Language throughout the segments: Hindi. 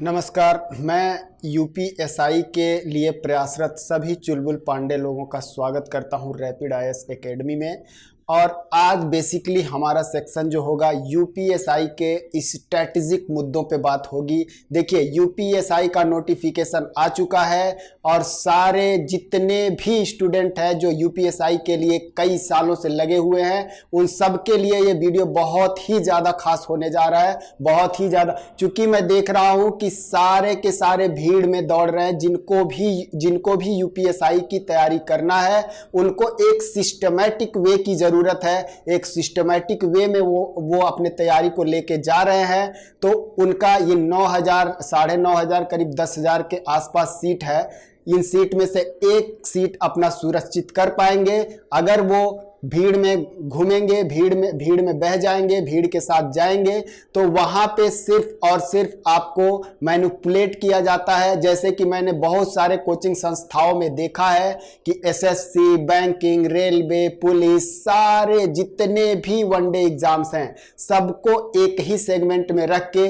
नमस्कार। मैं यूपीएसआई के लिए प्रयासरत सभी चुलबुल पांडे लोगों का स्वागत करता हूं रैपिड आईएएस एकेडमी में। और आज बेसिकली हमारा सेक्शन जो होगा यूपीएसआई के स्ट्रैटेजिक मुद्दों पे बात होगी। देखिए, यूपीएसआई का नोटिफिकेशन आ चुका है और सारे जितने भी स्टूडेंट हैं जो यूपीएसआई के लिए कई सालों से लगे हुए हैं उन सब के लिए ये वीडियो बहुत ही ज़्यादा खास होने जा रहा है, बहुत ही ज़्यादा। चूंकि मैं देख रहा हूँ कि सारे के सारे भीड़ में दौड़ रहे हैं। जिनको भी यूपीएसआई की तैयारी करना है उनको एक सिस्टमैटिक वे की जरूरत है। एक सिस्टमैटिक वे में वो अपने तैयारी को लेके जा रहे हैं। तो उनका ये 9,000 9,500 करीब 10,000 के आसपास सीट है। इन सीट में से एक सीट अपना सुरक्षित कर पाएंगे अगर वो भीड़ में घूमेंगे, भीड़ में बह जाएंगे, भीड़ के साथ जाएंगे। तो वहां पे सिर्फ और सिर्फ आपको मैनिपुलेट किया जाता है। जैसे कि मैंने बहुत सारे कोचिंग संस्थाओं में देखा है कि एसएससी, बैंकिंग, रेलवे, पुलिस, सारे जितने भी वनडे एग्जाम्स हैं सबको एक ही सेगमेंट में रख के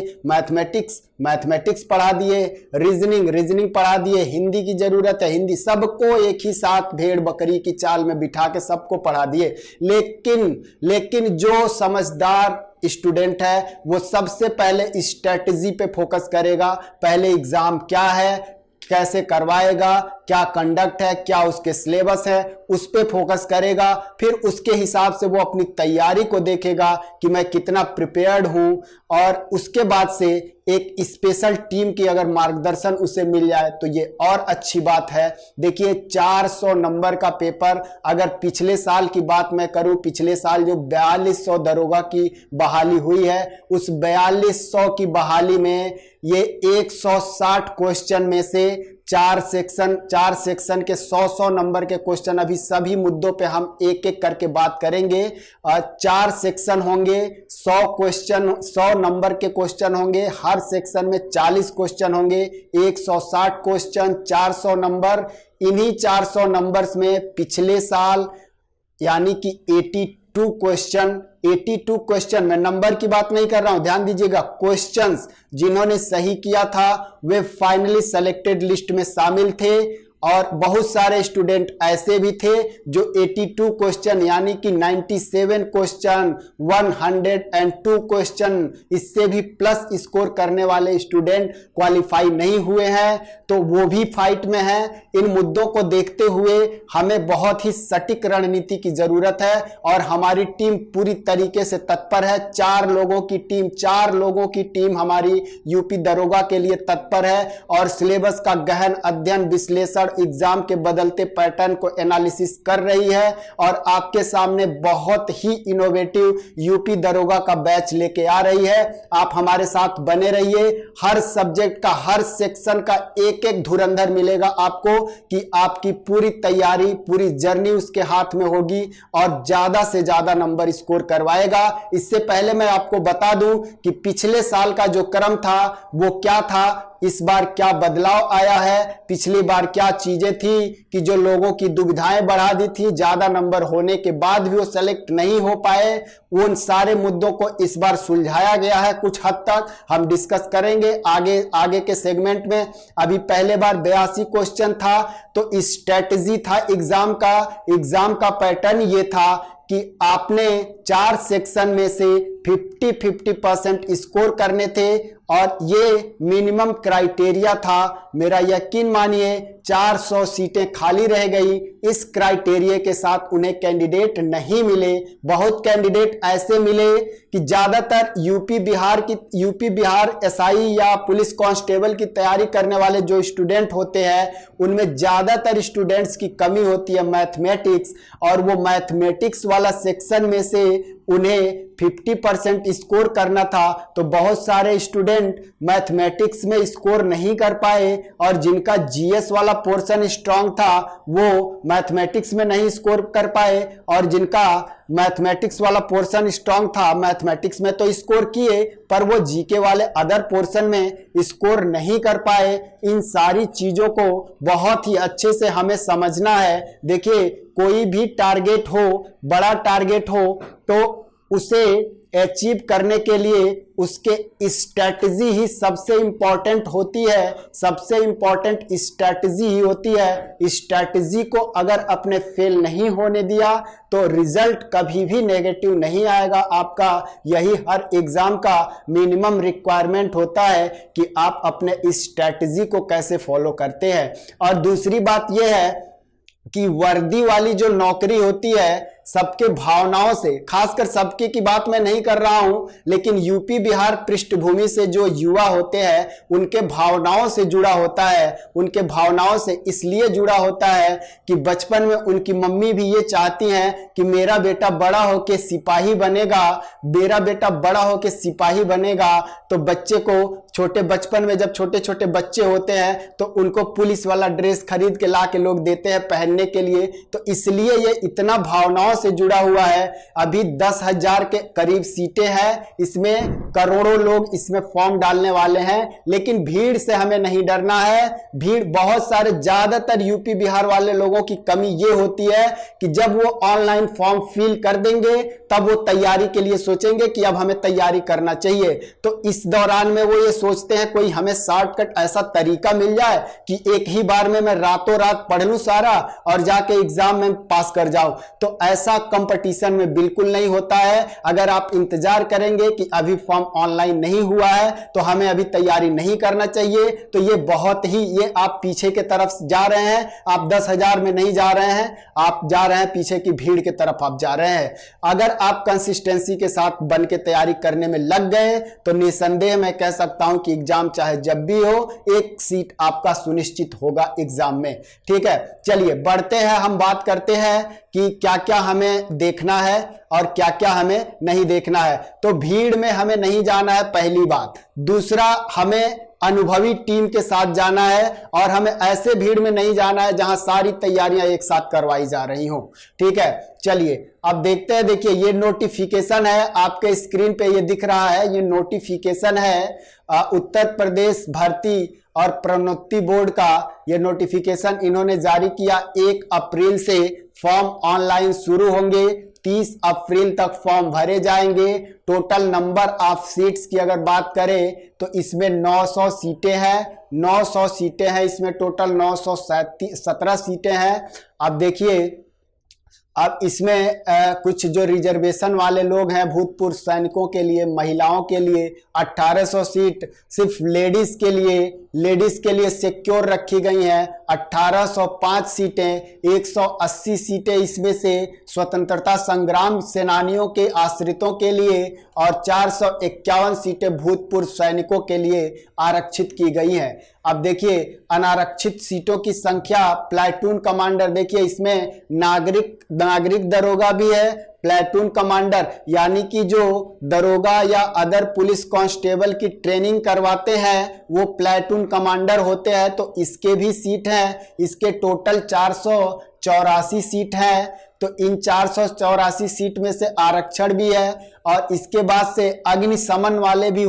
मैथमेटिक्स पढ़ा दिए, रीजनिंग पढ़ा दिए, हिंदी की जरूरत है हिंदी, सबको एक ही साथ भेड़ बकरी की चाल में बिठा के सबको पढ़ा दिए। लेकिन जो समझदार स्टूडेंट है वो सबसे पहले स्ट्रेटजी पे फोकस करेगा। पहले एग्जाम क्या है, कैसे करवाएगा, क्या कंडक्ट है, क्या उसके सिलेबस है, उस पे फोकस करेगा। फिर उसके हिसाब से वो अपनी तैयारी को देखेगा कि मैं कितना प्रिपेयर्ड हूं। और उसके बाद से एक स्पेशल टीम की अगर मार्गदर्शन उसे मिल जाए तो ये और अच्छी बात है। देखिए, 400 नंबर का पेपर, अगर पिछले साल की बात मैं करूं, पिछले साल जो 4200 दरोगा की बहाली हुई है उस 4200 की बहाली में ये 160 क्वेश्चन में से चार सेक्शन के 100 नंबर के क्वेश्चन, अभी सभी मुद्दों पे हम एक एक करके बात करेंगे। 4 सेक्शन होंगे, 100 नंबर के क्वेश्चन होंगे, हर सेक्शन में 40 क्वेश्चन होंगे, 160 क्वेश्चन, 400 नंबर। इन्हीं 400 नंबर्स में पिछले साल यानी कि 82 क्वेश्चन, मैं नंबर की बात नहीं कर रहा हूं, ध्यान दीजिएगा। क्वेश्चंस जिन्होंने सही किया था वे फाइनली सेलेक्टेड लिस्ट में शामिल थे। और बहुत सारे स्टूडेंट ऐसे भी थे जो 82 क्वेश्चन यानी कि 97 क्वेश्चन, 102 क्वेश्चन, इससे भी प्लस स्कोर करने वाले स्टूडेंट क्वालिफाई नहीं हुए हैं। तो वो भी फाइट में हैं। इन मुद्दों को देखते हुए हमें बहुत ही सटीक रणनीति की जरूरत है और हमारी टीम पूरी तरीके से तत्पर है। 4 लोगों की टीम हमारी यूपी दरोगा के लिए तत्पर है और सिलेबस का गहन अध्ययन, विश्लेषण, एग्जाम के बदलते पैटर्न को एनालिसिस कर रही है और आपके सामने बहुत ही इनोवेटिव यूपी दरोगा का बैच लेके आ रही है। आप हमारे साथ बने रहिए। हर सब्जेक्ट का, हर सेक्शन का एक एक धुरंधर मिलेगा आपको कि आपकी पूरी तैयारी, पूरी जर्नी उसके हाथ में होगी और ज्यादा से ज्यादा नंबर स्कोर करवाएगा। इससे पहले मैं आपको बता दूं कि पिछले साल का जो क्रम था वो क्या था, इस बार क्या बदलाव आया है, पिछली बार क्या चीजें थी कि जो लोगों की दुविधाएं बढ़ा दी थी, ज्यादा नंबर होने के बाद भी वो सेलेक्ट नहीं हो पाए, उन सारे मुद्दों को इस बार सुलझाया गया है। कुछ हद तक हम डिस्कस करेंगे आगे के सेगमेंट में। अभी पहले बार 82 क्वेश्चन था तो स्ट्रेटजी था एग्जाम का पैटर्न ये था कि आपने 4 सेक्शन में से 50% स्कोर करने थे और ये मिनिमम क्राइटेरिया था। मेरा यकीन मानिए 400 सीटें खाली रह गई। इस क्राइटेरिया के साथ उन्हें कैंडिडेट नहीं मिले। बहुत कैंडिडेट ऐसे मिले कि ज्यादातर यूपी बिहार एसआई या पुलिस कांस्टेबल की तैयारी करने वाले जो स्टूडेंट होते हैं उनमें ज्यादातर स्टूडेंट्स की कमी होती है मैथमेटिक्स, और वो मैथमेटिक्स वाला सेक्शन में से उन्हें 50% स्कोर करना था। तो बहुत सारे स्टूडेंट मैथमेटिक्स में स्कोर नहीं कर पाए और जिनका जीएस वाला पोर्शन स्ट्रांग था वो मैथमेटिक्स में नहीं स्कोर कर पाए, और जिनका मैथमेटिक्स वाला पोर्शन स्ट्रांग था मैथमेटिक्स में तो स्कोर किए पर वो जीके वाले अदर पोर्शन में स्कोर नहीं कर पाए। इन सारी चीजों को बहुत ही अच्छे से हमें समझना है। देखिए, कोई भी टारगेट हो, बड़ा टारगेट हो, तो उसे अचीव करने के लिए उसके स्ट्रैटेजी ही सबसे इंपॉर्टेंट होती है, सबसे इंपॉर्टेंट स्ट्रैटेजी ही होती है। स्ट्रैटेजी को अगर अपने फेल नहीं होने दिया तो रिजल्ट कभी भी नेगेटिव नहीं आएगा आपका। यही हर एग्जाम का मिनिमम रिक्वायरमेंट होता है कि आप अपने स्ट्रैटेजी को कैसे फॉलो करते हैं। और दूसरी बात यह है कि वर्दी वाली जो नौकरी होती है सबके भावनाओं से, खासकर सबके की बात मैं नहीं कर रहा हूं, लेकिन यूपी बिहार पृष्ठभूमि से जो युवा होते हैं उनके भावनाओं से जुड़ा होता है। उनके भावनाओं से इसलिए जुड़ा होता है कि बचपन में उनकी मम्मी भी ये चाहती हैं कि मेरा बेटा बड़ा होकर सिपाही बनेगा, मेरा बेटा बड़ा होकर सिपाही बनेगा। तो बच्चे को छोटे बचपन में, जब छोटे छोटे बच्चे होते हैं तो उनको पुलिस वाला ड्रेस खरीद के ला के लोग देते हैं पहनने के लिए। तो इसलिए ये इतना भावनाओं से जुड़ा हुआ है। अभी 10,000 के करीब सीटें हैं, इसमें करोड़ों लोग इसमें फॉर्म डालने वाले हैं। लेकिन भीड़ से हमें नहीं डरना है। भीड़ बहुत सारे, ज्यादातर यूपी बिहार वाले लोगों की कमी ये होती है कि जब वो ऑनलाइन फॉर्म फिल कर देंगे तब वो तैयारी के लिए सोचेंगे कि अब हमें तैयारी करना चाहिए। तो इस दौरान में वो ये सोचते हैं कोई हमें शॉर्टकट ऐसा तरीका मिल जाए कि एक ही बार में मैं रातों रात पढ़ लूं सारा और जाके एग्जाम में पास कर जाऊं। तो ऐसा कंपटीशन में बिल्कुल नहीं होता है। अगर आप इंतजार करेंगे कि अभी फॉर्म ऑनलाइन नहीं हुआ है तो हमें अभी तैयारी नहीं करना चाहिए, तो ये बहुत ही, ये आप पीछे के तरफ जा रहे हैं। आप 10,000 में नहीं जा रहे हैं, आप जा रहे हैं पीछे की भीड़ की तरफ आप जा रहे हैं। अगर आप कंसिस्टेंसी के साथ बन के तैयारी करने में लग गए तो निसंदेह मैं कह सकता हूं कि एग्जाम चाहे जब भी हो, एक सीट आपका सुनिश्चित होगा एग्जाम में। ठीक है, चलिए बढ़ते हैं, हम बात करते हैं कि क्या क्या हमें देखना है और क्या क्या हमें नहीं देखना है। तो भीड़ में हमें नहीं जाना है, पहली बात। दूसरा, हमें अनुभवी टीम के साथ जाना है और हमें ऐसे भीड़ में नहीं जाना है जहां सारी तैयारियां एक साथ करवाई जा रही हो। ठीक है, चलिए अब देखते हैं। देखिए ये नोटिफिकेशन है, आपके स्क्रीन पे ये दिख रहा है, ये नोटिफिकेशन है उत्तर प्रदेश भर्ती और प्रोन्नति बोर्ड का। ये नोटिफिकेशन इन्होंने जारी किया। 1 अप्रैल से फॉर्म ऑनलाइन शुरू होंगे, 30 अप्रैल तक फॉर्म भरे जाएंगे। टोटल नंबर ऑफ सीट्स की अगर बात करें तो इसमें 900 सीटें हैं, 900 सीटें हैं इसमें, टोटल 917 सीटें हैं। अब देखिए, अब इसमें कुछ जो रिजर्वेशन वाले लोग हैं, भूतपूर्व सैनिकों के लिए, महिलाओं के लिए 1800 सीट सिर्फ लेडीज के लिए सिक्योर रखी गई हैं। 1805 सीटें, 180 सीटें इसमें से स्वतंत्रता संग्राम सेनानियों के आश्रितों के लिए और 451 सीटें भूतपूर्व सैनिकों के लिए आरक्षित की गई हैं। अब देखिए अनारक्षित सीटों की संख्या, प्लाटून कमांडर, देखिए इसमें नागरिक दरोगा भी है, प्लेटून कमांडर यानी कि जो दरोगा या अदर पुलिस कांस्टेबल की ट्रेनिंग करवाते हैं वो प्लेटून कमांडर होते हैं। तो इसके भी सीट हैं, इसके टोटल 484 सीट हैं। तो इन 484 सीट में से आरक्षण भी है। और इसके बाद से अग्निशमन वाले भी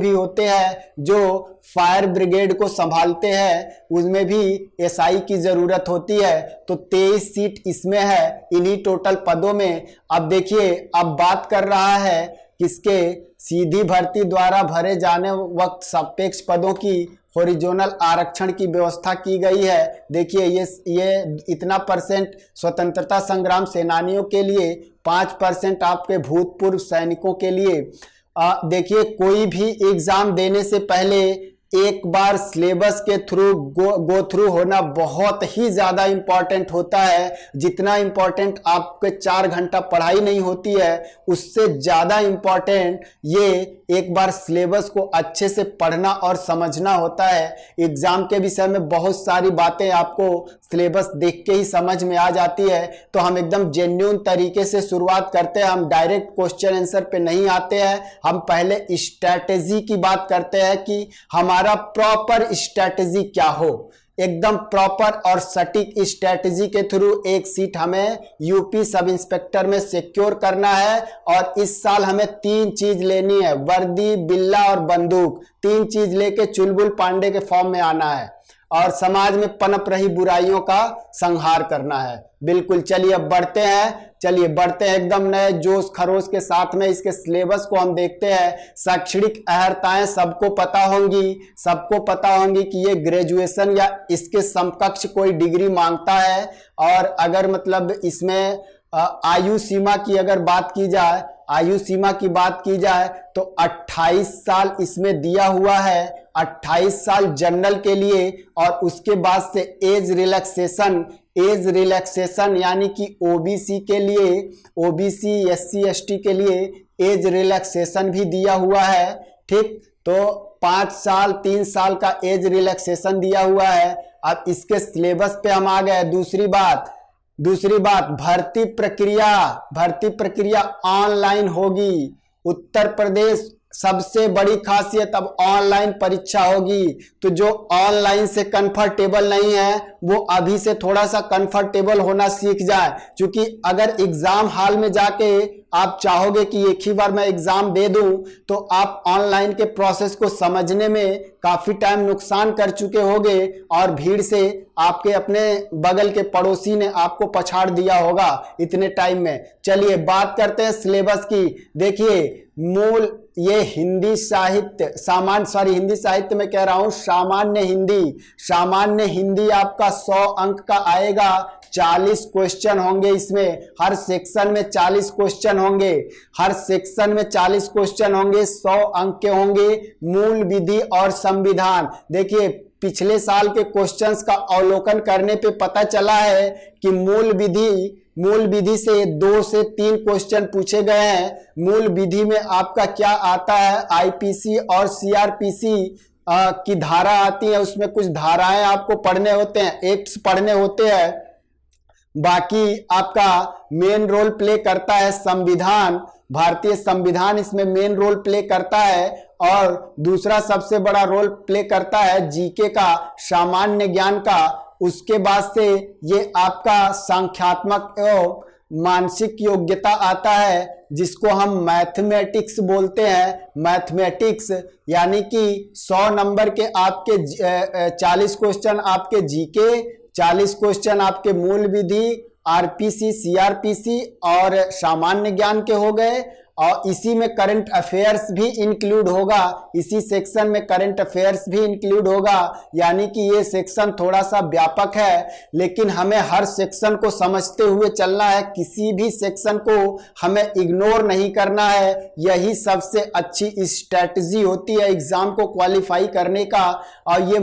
होते हैं, जो फायर ब्रिगेड को संभालते हैं, उसमें भी एसआई की जरूरत होती है। तो 23 सीट इसमें है, इन्हीं टोटल पदों में। अब देखिए, अब बात कर रहा है किसके, सीधी भर्ती द्वारा भरे जाने वक्त सापेक्ष पदों की हॉरिजॉन्टल आरक्षण की व्यवस्था की गई है। देखिए ये इतना परसेंट स्वतंत्रता संग्राम सेनानियों के लिए, 5% आपके भूतपूर्व सैनिकों के लिए। देखिए कोई भी एग्जाम देने से पहले एक बार सिलेबस के थ्रू गो थ्रू होना बहुत ही ज्यादा इंपॉर्टेंट होता है। जितना इंपॉर्टेंट आपके 4 घंटा पढ़ाई नहीं होती है, उससे ज्यादा इंपॉर्टेंट ये एक बार सिलेबस को अच्छे से पढ़ना और समझना होता है। एग्जाम के विषय में बहुत सारी बातें आपको सिलेबस देख के ही समझ में आ जाती है। तो हम एकदम जेन्युइन तरीके से शुरुआत करते हैं, हम डायरेक्ट क्वेश्चन आंसर पे नहीं आते हैं। हम पहले स्ट्रैटेजी की बात करते हैं कि हमारा प्रॉपर स्ट्रैटेजी क्या हो, एकदम प्रॉपर और सटीक स्ट्रैटेजी के थ्रू एक सीट हमें यूपी सब इंस्पेक्टर में सिक्योर करना है। और इस साल हमें 3 चीज लेनी है, वर्दी, बिल्ला और बंदूक। 3 चीज लेके चुलबुल पांडे के फॉर्म में आना है। और समाज में पनप रही बुराइयों का संहार करना है। बिल्कुल, चलिए अब बढ़ते हैं एकदम नए जोश खरोश के साथ में। इसके सिलेबस को हम देखते हैं। शैक्षणिक अहर्ताएं सबको पता होंगी कि ये ग्रेजुएशन या इसके समकक्ष कोई डिग्री मांगता है। और अगर मतलब इसमें आयु सीमा की अगर बात की जाए तो 28 साल इसमें दिया हुआ है, 28 साल जनरल के लिए। और उसके बाद से एज रिलैक्सेशन यानी कि ओबीसी के लिए, ओबीसी एससी एसटी के लिए एज रिलैक्सेशन भी दिया हुआ है। ठीक, तो 5 साल 3 साल का एज रिलैक्सेशन दिया हुआ है। अब इसके सिलेबस पे हम आ गए। दूसरी बात भर्ती प्रक्रिया ऑनलाइन होगी। उत्तर प्रदेश सबसे बड़ी खासियत, अब ऑनलाइन परीक्षा होगी। तो जो ऑनलाइन से कंफर्टेबल नहीं है वो अभी से थोड़ा सा कंफर्टेबल होना सीख जाए, क्योंकि अगर एग्जाम हॉल में जाके आप चाहोगे कि एक ही बार मैं एग्जाम दे दूं, तो आप ऑनलाइन के प्रोसेस को समझने में काफी टाइम नुकसान कर चुके होगे और भीड़ से आपके अपने बगल के पड़ोसी ने आपको पछाड़ दिया होगा इतने टाइम में। चलिए बात करते हैं सिलेबस की। देखिए मूल ये हिंदी साहित्य में कह रहा हूं, सामान्य हिंदी आपका 100 अंक का आएगा। 40 क्वेश्चन होंगे इसमें, हर सेक्शन में 40 क्वेश्चन होंगे, 100 अंक के होंगे। मूल विधि और संविधान, देखिए पिछले साल के क्वेश्चंस का अवलोकन करने पे पता चला है कि मूल विधि से 2 से 3 क्वेश्चन पूछे गए हैं। मूल विधि में आपका क्या आता है, आईपीसी और सीआरपीसी की धारा आती है, उसमें कुछ धाराएं आपको पढ़ने होते हैं, एक्ट्स पढ़ने होते हैं। बाकी आपका मेन रोल प्ले करता है संविधान, भारतीय संविधान इसमें मेन रोल प्ले करता है। और दूसरा सबसे बड़ा रोल प्ले करता है जीके का, सामान्य ज्ञान का। उसके बाद से ये आपका संख्यात्मक एवं मानसिक योग्यता आता है, जिसको हम मैथमेटिक्स बोलते हैं। मैथमेटिक्स यानी कि 100 नंबर के आपके 40 क्वेश्चन आपके जीके, 40 क्वेश्चन आपके मूल विधि, आरपीसी, सीआरपीसी और सामान्य ज्ञान के हो गए। और इसी में करंट अफेयर्स भी इंक्लूड होगा, इसी सेक्शन में करंट अफेयर्स भी इंक्लूड होगा। यानी कि ये सेक्शन थोड़ा सा व्यापक है, लेकिन हमें हर सेक्शन को समझते हुए चलना है, किसी भी सेक्शन को हमें इग्नोर नहीं करना है। यही सबसे अच्छी स्ट्रेटजी होती है एग्जाम को क्वालिफाई करने का। और ये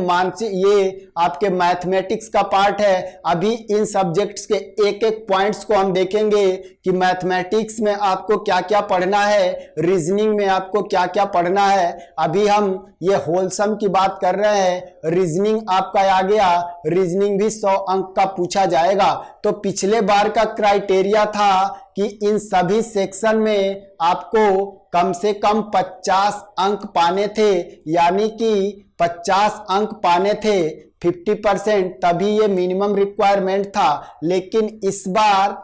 आपके मैथमेटिक्स का पार्ट है। अभी इन सब्जेक्ट्स के एक एक पॉइंट्स को हम देखेंगे कि मैथमेटिक्स में आपको क्या क्या पढ़ना है, रीजनिंग में आपको क्या क्या पढ़ना है। अभी हम ये होलसम की बात कर रहे हैं, रीजनिंग आपका आ गया, रीजनिंग भी 100 अंक का पूछा जाएगा। तो पिछले बार का क्राइटेरिया था कि इन सभी सेक्शन में आपको कम से कम 50 अंक पाने थे, यानी कि 50 अंक पाने थे, 50%, तभी ये मिनिमम रिक्वायरमेंट था। लेकिन इस बार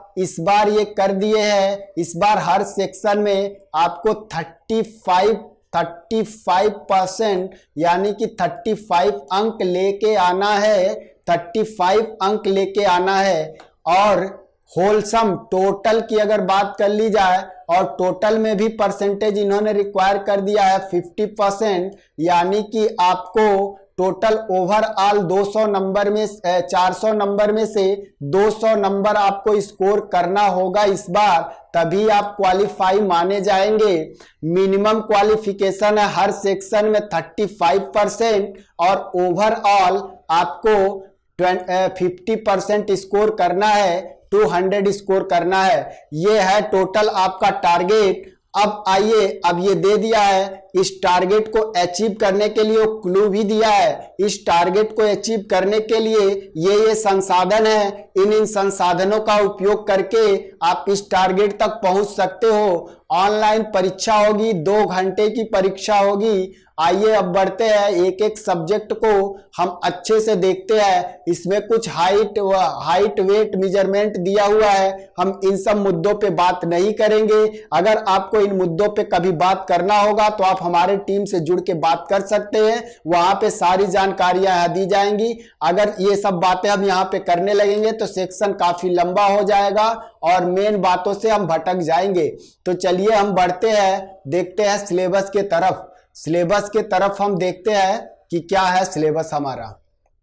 ये कर दिए हैं। इस बार हर सेक्शन में आपको 35% यानी कि 35 अंक लेके आना है, 35 अंक लेके आना है। और होलसम टोटल की अगर बात कर ली जाए, और टोटल में भी परसेंटेज इन्होंने रिक्वायर कर दिया है 50%, यानी कि आपको टोटल ओवरऑल 200 नंबर में 400 नंबर में से 200 नंबर आपको स्कोर करना होगा इस बार, तभी आप क्वालिफाई माने जाएंगे। मिनिमम क्वालिफिकेशन है हर सेक्शन में 35% और ओवरऑल आपको 50% स्कोर करना है, 200 स्कोर करना है। ये है टोटल आपका टारगेट। अब आइए, अब ये दे दिया है, इस टारगेट को अचीव करने के लिए क्लू भी दिया है। इस टारगेट को अचीव करने के लिए ये संसाधन है, इन संसाधनों का उपयोग करके आप इस टारगेट तक पहुंच सकते हो। ऑनलाइन परीक्षा होगी, 2 घंटे की परीक्षा होगी। आइए अब बढ़ते हैं, एक एक सब्जेक्ट को हम अच्छे से देखते हैं। इसमें कुछ हाइट वेट मेजरमेंट दिया हुआ है, हम इन सब मुद्दों पे बात नहीं करेंगे। अगर आपको इन मुद्दों पे कभी बात करना होगा तो आप हमारे टीम से जुड़ के बात कर सकते हैं, वहां पे सारी जानकारियां दी जाएंगी। अगर ये सब बातें हम यहाँ पे करने लगेंगे तो सेक्शन काफी लंबा हो जाएगा और मेन बातों से हम भटक जाएंगे। तो चलिए हम बढ़ते हैं, देखते हैं सिलेबस के तरफ। सिलेबस के तरफ हम देखते हैं कि क्या है सिलेबस हमारा।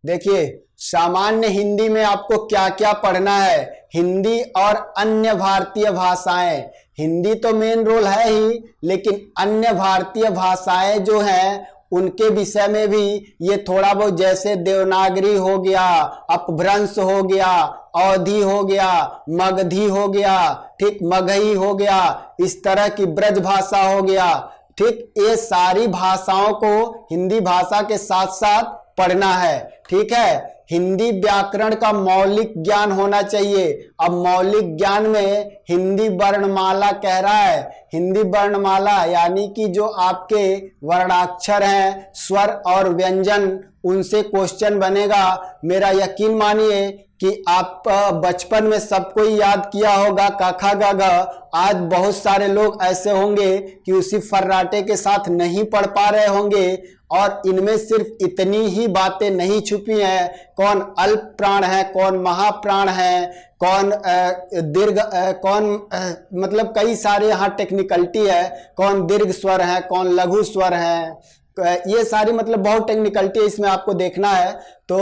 देखिए, सामान्य हिंदी में आपको क्या क्या पढ़ना है। हिंदी और अन्य भारतीय भाषाएं, हिंदी तो मेन रोल है ही, लेकिन अन्य भारतीय भाषाएं जो हैं उनके विषय में भी ये थोड़ा बहुत, जैसे देवनागरी हो गया, अपभ्रंश हो गया, अवधी हो गया, मगधी हो गया, ठीक, मगही हो गया, इस तरह की ब्रज भाषा हो गया, ठीक, ये सारी भाषाओं को हिंदी भाषा के साथ साथ पढ़ना है। ठीक है, हिंदी व्याकरण का मौलिक ज्ञान होना चाहिए। अब मौलिक ज्ञान में हिंदी वर्णमाला कह रहा है, हिंदी वर्णमाला यानी कि जो आपके वर्णाक्षर हैं, स्वर और व्यंजन, उनसे क्वेश्चन बनेगा। मेरा यकीन मानिए कि आप बचपन में सबको याद किया होगा क ख ग घ। आज बहुत सारे लोग ऐसे होंगे कि उसी फर्राटे के साथ नहीं पढ़ पा रहे होंगे, और इनमें सिर्फ इतनी ही बातें नहीं छुपी हैं, कौन अल्प प्राण है, कौन महाप्राण है, कौन दीर्घ, मतलब कई सारे यहाँ टेक्निकलिटी है, कौन दीर्घ स्वर है, कौन लघु स्वर है, ये सारी मतलब बहुत टेक्निकलिटी इसमें आपको देखना है। तो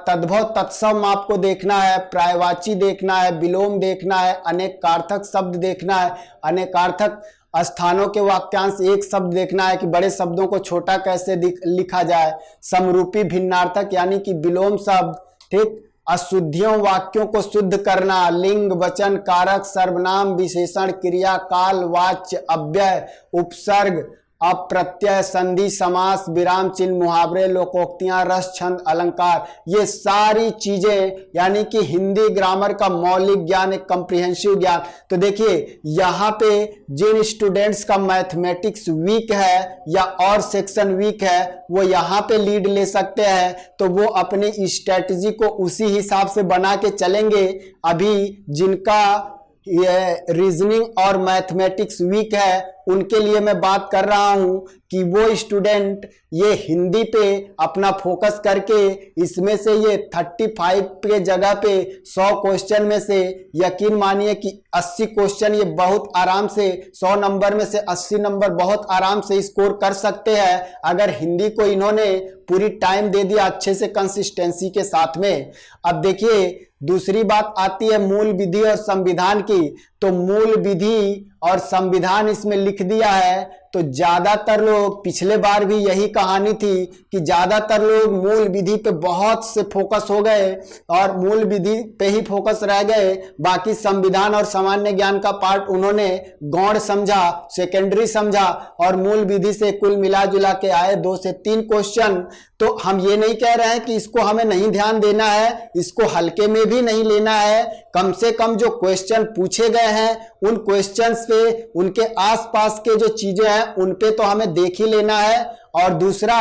तद्भव तत्सम आपको देखना है, प्रायवाची देखना है, विलोम देखना है, अनेकार्थक शब्द देखना है, अनेकार्थक स्थानों के वाक्यांश, एक शब्द देखना है कि बड़े शब्दों को छोटा कैसे लिखा जाए, समरूपी भिन्नार्थक यानी कि विलोम शब्द, ठीक, अशुद्धियों वाक्यों को शुद्ध करना, लिंग वचन कारक सर्वनाम विशेषण क्रिया काल वाच्य अव्यय उपसर्ग अप्रत्यय संधि समास विराम चिन्ह मुहावरे लोकोक्तियां रस छंद अलंकार, ये सारी चीजें यानी कि हिंदी ग्रामर का मौलिक ज्ञान, एक कॉम्प्रिहेंसिव ज्ञान। तो देखिए यहाँ पे जिन स्टूडेंट्स का मैथमेटिक्स वीक है या और सेक्शन वीक है वो यहाँ पे लीड ले सकते हैं, तो वो अपनी स्ट्रेटजी को उसी हिसाब से बना के चलेंगे। अभी जिनका ये रीजनिंग और मैथमेटिक्स वीक है उनके लिए मैं बात कर रहा हूं कि वो स्टूडेंट ये हिंदी पे अपना फोकस करके इसमें से ये 35 के जगह पे 100 क्वेश्चन में से यकीन मानिए कि 80 क्वेश्चन ये बहुत आराम से, 100 नंबर में से 80 नंबर बहुत आराम से स्कोर कर सकते हैं अगर हिंदी को इन्होंने पूरी टाइम दे दिया अच्छे से कंसिस्टेंसी के साथ में। अब देखिए दूसरी बात आती है मूल विधि और संविधान की। तो मूल विधि और संविधान इसमें लिख दिया है, तो ज्यादातर लोग, पिछले बार भी यही कहानी थी कि ज्यादातर लोग मूल विधि पे बहुत से फोकस हो गए और मूल विधि पे ही फोकस रह गए, बाकी संविधान और सामान्य ज्ञान का पार्ट उन्होंने गौण समझा, सेकेंडरी समझा और मूल विधि से कुल मिला जुला के आए 2 से 3 क्वेश्चन। तो हम ये नहीं कह रहे हैं कि इसको हमें नहीं ध्यान देना है, इसको हल्के में भी नहीं लेना है, कम से कम जो क्वेश्चन पूछे गए हैं उन क्वेश्चंस पे, उनके आसपास के जो चीजें हैं उन पे तो हमें देख ही लेना है। और दूसरा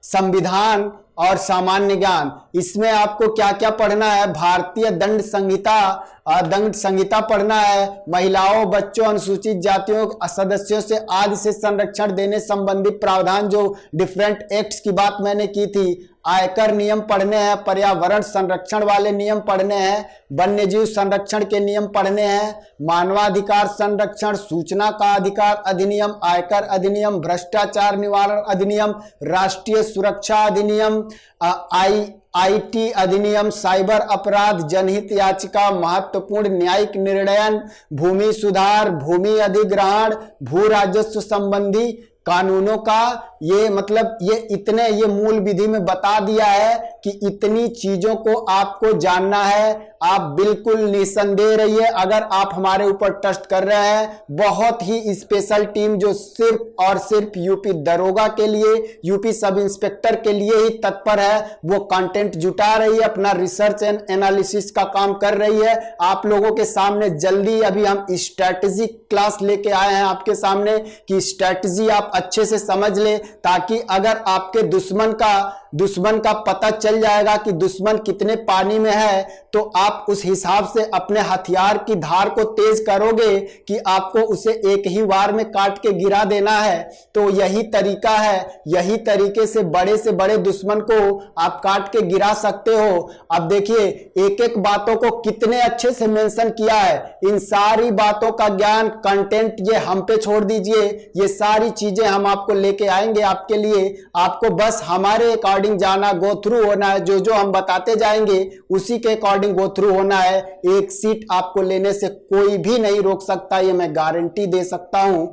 संविधान और सामान्य ज्ञान, इसमें आपको क्या क्या पढ़ना है, भारतीय दंड संहिता पढ़ना है, महिलाओं बच्चों अनुसूचित जातियों सदस्यों से आदि से संरक्षण देने संबंधी प्रावधान, जो डिफरेंट एक्ट्स की बात मैंने की थी, आयकर नियम पढ़ने हैं, पर्यावरण संरक्षण वाले नियम पढ़ने हैं, वन्यजीव संरक्षण के नियम पढ़ने हैं, मानवाधिकार संरक्षण, सूचना का अधिकार अधिनियम, आयकर अधिनियम, भ्रष्टाचार निवारण अधिनियम, राष्ट्रीय सुरक्षा अधिनियम, आईटी अधिनियम, साइबर अपराध, जनहित याचिका, महत्वपूर्ण न्यायिक निर्णयन, भूमि सुधार, भूमि अधिग्रहण, भू राजस्व संबंधी कानूनों का, ये मतलब ये इतने ये मूल विधि में बता दिया है कि इतनी चीजों को आपको जानना है, आप बिल्कुल निसंदेह रहिए। अगर आप हमारे ऊपर ट्रस्ट कर रहे हैं, बहुत ही स्पेशल टीम जो सिर्फ और सिर्फ यूपी दरोगा के लिए, यूपी सब इंस्पेक्टर के लिए ही तत्पर है, वो कंटेंट जुटा रही है, अपना रिसर्च एंड एनालिसिस का काम कर रही है। आप लोगों के सामने जल्दी अभी हम स्ट्रैटेजी क्लास लेके आए हैं आपके सामने कि स्ट्रैटेजी आप अच्छे से समझ ले, ताकि अगर आपके दुश्मन का पता चल जाएगा कि दुश्मन कितने पानी में है, तो आप उस हिसाब से अपने हथियार की धार को तेज करोगे कि आपको उसे एक ही वार में काट के गिरा देना है। तो यही तरीका है, यही तरीके से बड़े दुश्मन को आप काट के गिरा सकते हो। अब देखिए एक एक बातों को कितने अच्छे से मेंशन किया है। इन सारी बातों का ज्ञान, कंटेंट ये हम पे छोड़ दीजिए, ये सारी चीजें हम आपको लेके आएंगे आपके लिए। आपको बस हमारे अकॉर्डिंग जाना, गो थ्रू होना है, जो जो हम बताते जाएंगे उसी के अकॉर्डिंग गो थ्रू होना है। एक सीट आपको लेने से कोई भी नहीं रोक सकता, ये मैं गारंटी दे सकता हूं।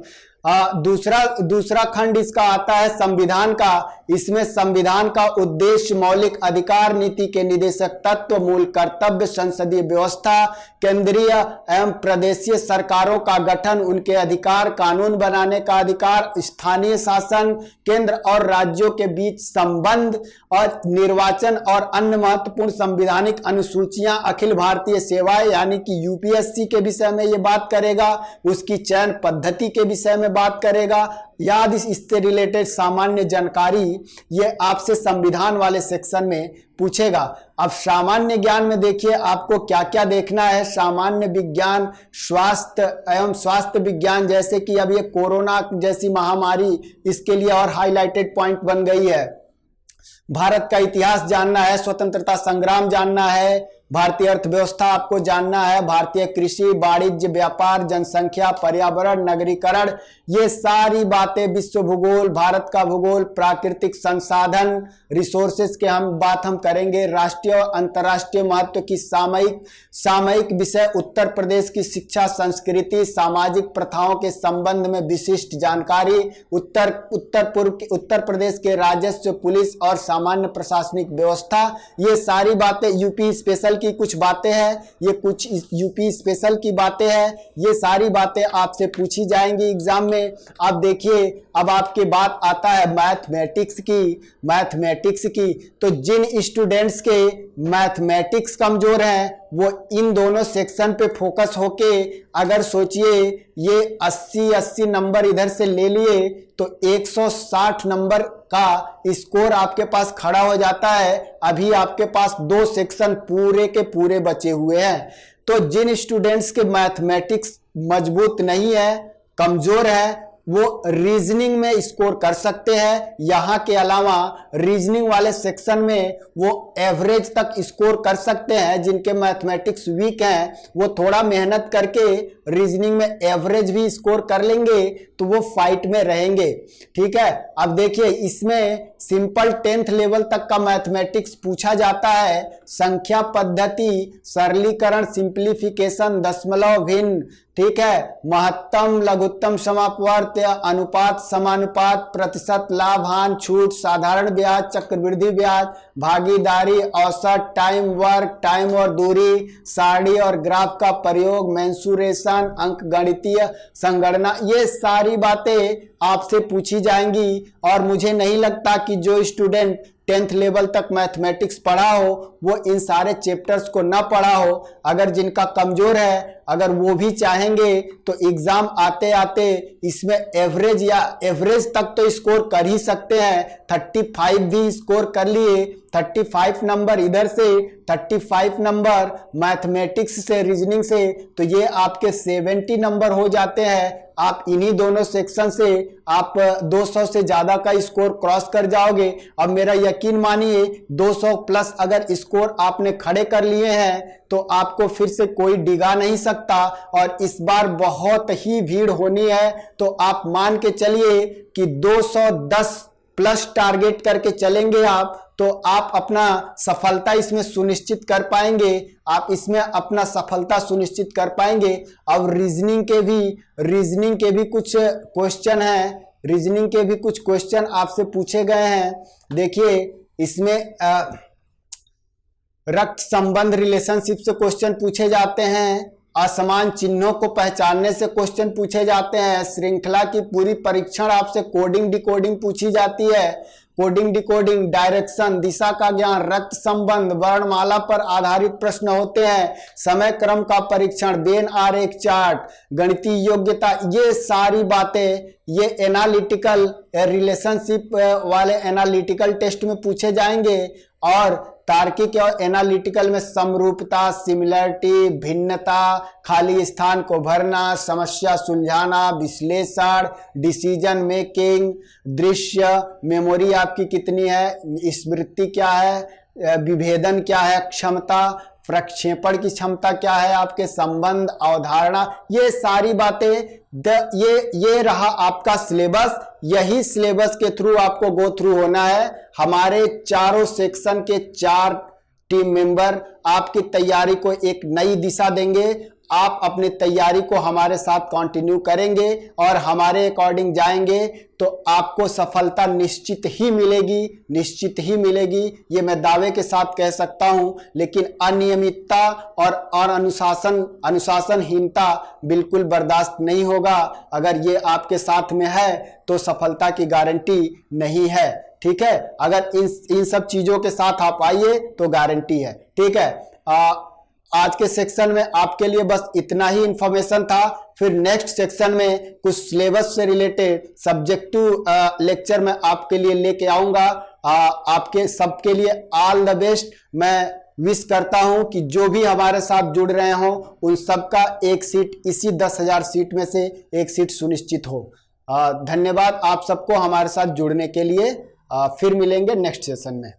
दूसरा खंड इसका आता है संविधान का। इसमें संविधान का उद्देश्य, मौलिक अधिकार, नीति के निदेशक तत्व, मूल कर्तव्य, संसदीय व्यवस्था, केंद्रीय एवं प्रदेशीय सरकारों का गठन, उनके अधिकार, कानून बनाने का अधिकार, स्थानीय शासन, केंद्र और राज्यों के बीच संबंध और निर्वाचन और अन्य महत्वपूर्ण संवैधानिक अनुसूचियां, अखिल भारतीय सेवाएं यानी कि यूपीएससी के विषय में ये बात करेगा, उसकी चयन पद्धति के विषय में बात करेगा, याद इससे रिलेटेड सामान्य जानकारी ये आपसे संविधान वाले सेक्शन में पूछेगा। अब सामान्य ज्ञान में देखिए आपको क्या क्या देखना है। सामान्य विज्ञान, स्वास्थ्य एवं स्वास्थ्य विज्ञान, जैसे कि अब ये कोरोना जैसी महामारी, इसके लिए और हाईलाइटेड पॉइंट बन गई है। भारत का इतिहास जानना है, स्वतंत्रता संग्राम जानना है, भारतीय अर्थव्यवस्था आपको जानना है, भारतीय कृषि, वाणिज्य, व्यापार, जनसंख्या, पर्यावरण, नगरीकरण, ये सारी बातें, विश्व भूगोल, भारत का भूगोल, प्राकृतिक संसाधन, रिसोर्सेज के बात हम करेंगे, राष्ट्रीय और अंतर्राष्ट्रीय महत्व की सामयिक विषय, उत्तर प्रदेश की शिक्षा संस्कृति, सामाजिक प्रथाओं के संबंध में विशिष्ट जानकारी, उत्तर प्रदेश के राजस्व, पुलिस और सामान्य प्रशासनिक व्यवस्था, ये सारी बातें यूपी स्पेशल की कुछ बातें हैं, ये कुछ यूपी स्पेशल की बातें हैं, ये सारी बातें आपसे पूछी जाएंगी एग्जाम में। अब देखिए अब आपके बात आता है मैथमेटिक्स की। तो जिन स्टूडेंट्स के मैथमेटिक्स कमजोर हैं वो इन दोनों सेक्शन पे फोकस होके, अगर सोचिए ये 80 नंबर इधर से ले लिए तो 160 नंबर का स्कोर आपके पास खड़ा हो जाता है। अभी आपके पास 2 सेक्शन पूरे के पूरे बचे हुए हैं। तो जिन स्टूडेंट्स के मैथमेटिक्स मजबूत नहीं है, कमजोर है, वो रीजनिंग में स्कोर कर सकते हैं। यहां के अलावा रीजनिंग वाले सेक्शन में वो एवरेज तक स्कोर कर सकते हैं। जिनके मैथमेटिक्स वीक हैं वो थोड़ा मेहनत करके रीजनिंग में एवरेज भी स्कोर कर लेंगे तो वो फाइट में रहेंगे। ठीक है, अब देखिए इसमें सिंपल 10th लेवल तक का मैथमेटिक्स पूछा जाता है। संख्या पद्धति, सरलीकरण, सिंप्लीफिकेशन, दशमलव भिन्न, ठीक है, महत्तम, लघुत्तम, समापवर्त, अनुपात, समानुपात, प्रतिशत, लाभ, हानि, छूट, साधारण ब्याज, चक्रवृद्धि ब्याज, भागीदारी, औसत, टाइम वर्क, टाइम और दूरी, सारणी और ग्राफ का प्रयोग, मेंसुरेशन, अंक गणितीय संगणना, ये सारी बातें आपसे पूछी जाएंगी। और मुझे नहीं लगता कि जो स्टूडेंट 10th लेवल तक मैथमेटिक्स पढ़ा हो वो इन सारे चैप्टर्स को ना पढ़ा हो। अगर जिनका कमजोर है, अगर वो भी चाहेंगे तो एग्जाम आते आते इसमें एवरेज तक तो स्कोर कर ही सकते हैं। 35 भी स्कोर कर लिए, 35 नंबर इधर से, 35 नंबर मैथमेटिक्स से, रीजनिंग से, तो ये आपके 70 नंबर हो जाते हैं। आप इन्हीं दोनों सेक्शन से आप 200 से ज्यादा का स्कोर क्रॉस कर जाओगे। अब मेरा यकीन मानिए 200 प्लस अगर स्कोर आपने खड़े कर लिए हैं तो आपको फिर से कोई डिगा नहीं सकता। और इस बार बहुत ही भीड़ होनी है, तो आप मान के चलिए कि 210 प्लस टारगेट करके चलेंगे आप, तो आप अपना सफलता इसमें सुनिश्चित कर पाएंगे। आप इसमें अपना सफलता सुनिश्चित कर पाएंगे। अब रीजनिंग के भी कुछ क्वेश्चन हैं, रीजनिंग के भी कुछ क्वेश्चन आपसे पूछे गए हैं। देखिए इसमें रक्त संबंध रिलेशनशिप से क्वेश्चन पूछे जाते हैं, असमान चिन्हों को पहचानने से क्वेश्चन पूछे जाते हैं, श्रृंखला की पूरी परीक्षण आपसे कोडिंग डिकोडिंग पूछी जाती है, कोडिंग डिकोडिंग, डायरेक्शन, दिशा का ज्ञान, रक्त संबंध, वर्णमाला पर आधारित प्रश्न होते हैं, समय क्रम का परीक्षण, बेन आरेख चार्ट, गणितीय योग्यता, ये सारी बातें ये एनालिटिकल रिलेशनशिप वाले एनालिटिकल टेस्ट में पूछे जाएंगे। और तार्किक और एनालिटिकल में समरूपता, सिमिलरिटी, भिन्नता, खाली स्थान को भरना, समस्या सुलझाना, विश्लेषण, डिसीजन मेकिंग, दृश्य, मेमोरी आपकी कितनी है, स्मृति क्या है, विभेदन क्या है, क्षमता, प्रक्षेपण की क्षमता क्या है, आपके संबंध, अवधारणा, ये सारी बातें ये रहा आपका सिलेबस। यही सिलेबस के थ्रू आपको गो थ्रू होना है। हमारे चारों सेक्शन के 4 टीम मेंबर आपकी तैयारी को एक नई दिशा देंगे। आप अपनी तैयारी को हमारे साथ कंटिन्यू करेंगे और हमारे अकॉर्डिंग जाएंगे तो आपको सफलता निश्चित ही मिलेगी, निश्चित ही मिलेगी, ये मैं दावे के साथ कह सकता हूं। लेकिन अनियमितता और अनुशासनहीनता बिल्कुल बर्दाश्त नहीं होगा। अगर ये आपके साथ में है तो सफलता की गारंटी नहीं है। ठीक है, अगर इन सब चीजों के साथ आप आइए तो गारंटी है। ठीक है, आज के सेक्शन में आपके लिए बस इतना ही इंफॉर्मेशन था। फिर नेक्स्ट सेक्शन में कुछ सिलेबस से रिलेटेड सब्जेक्टिव लेक्चर में आपके लिए लेके आऊंगा। आपके सबके लिए ऑल द बेस्ट। मैं विश करता हूं कि जो भी हमारे साथ जुड़ रहे हों उन सबका एक सीट, इसी 10,000 सीट में से एक सीट सुनिश्चित हो। धन्यवाद आप सबको हमारे साथ जुड़ने के लिए। फिर मिलेंगे नेक्स्ट सेशन में।